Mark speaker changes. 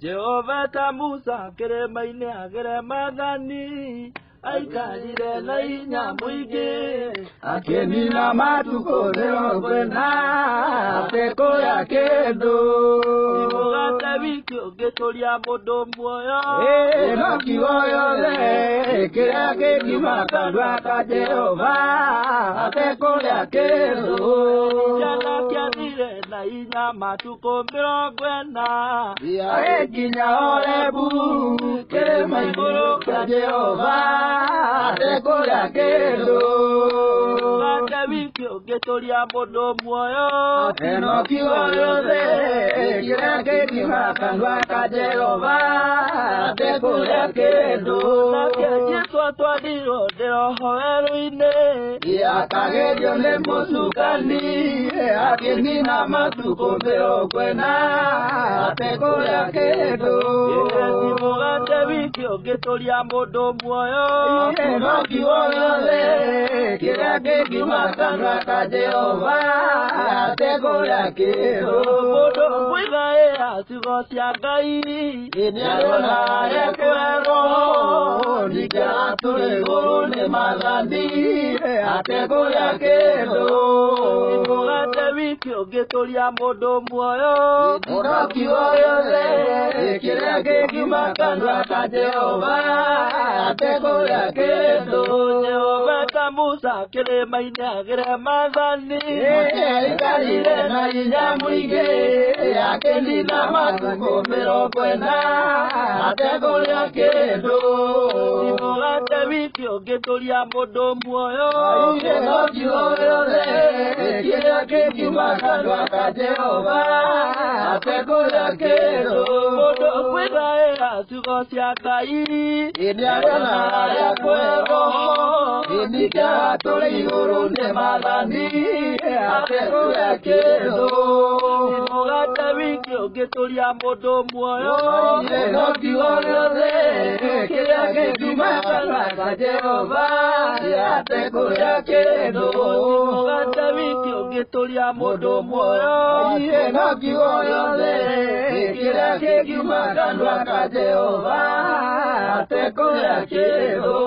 Speaker 1: Jehova ta Musa kĩrĩma-inĩ agere maathani aikarire na hinya mũingĩ akĩnina matukũ 40 atekũrĩa kĩndũ mũgate wiki ũngĩtũria mũndũ muoyo no kiugo gĩothe kĩrĩa kĩngiuma kanua ka Jehova atekũrĩa kĩndũ jana kĩathire na hinya matukũ 40 agĩkinya Horebu kĩrĩma igũrũ kĩa Jehova atekũrĩa kĩndũ mũgate wiki ũngĩtũria mũndũ muoyo no kiugo gĩothe kĩrĩa kĩngiuma kanua ka Jehova atekũrĩa kĩndũ nake Jesũ atwarirwo ndĩroho werũ-inĩ akagerio nĩ mũcukani akĩnina matukũ 40 atekũrĩa kĩndũ mũgate wiki ũngĩtũria mũndũ muoyo no kiugo gĩothe kĩrĩa kĩngiuma kanua ka Jehova atekũrĩa kĩndũ mũndũ mwĩgaĩra ciugo cia Ngai nĩarona ekwerwo ningĩ agatũra igũrũ nĩ maathani atekũrĩa kĩndũ mũgate wiki ũngĩtũria mũndũ muoyo no kiugo gĩothe kĩrĩa kĩngiuma kanua ka Jehova atekũrĩa kĩndũ Jehova ta Musa kĩrĩma-inĩ agere maathani aikarire na hinya mũingĩ akĩnina matukũ 40 atekũrĩa kĩndũ mũgate wiki ũngĩtũria mũndũ muoyo no kiugo gĩothe kĩrĩa kĩngiuma kanua ka Jehova atekũrĩa kĩndũ mũndũ kwĩgaĩra ciugo cia Ngai nĩarona harĩa kwega ningĩ agatũra igũrũ nĩ maathani atekũrĩa kĩndũ mũgate wiki ũngĩtũria mũndũ muoyo no kiugo gĩothe kĩrĩa kĩngiuma kanua ka Jehova atekũrĩa kĩndũ mũgate wiki ũngĩtũria mũndũ muoyo no kiugo gĩothe kĩrĩa kĩngiuma kanua ka Jehova atekũrĩa kĩndũ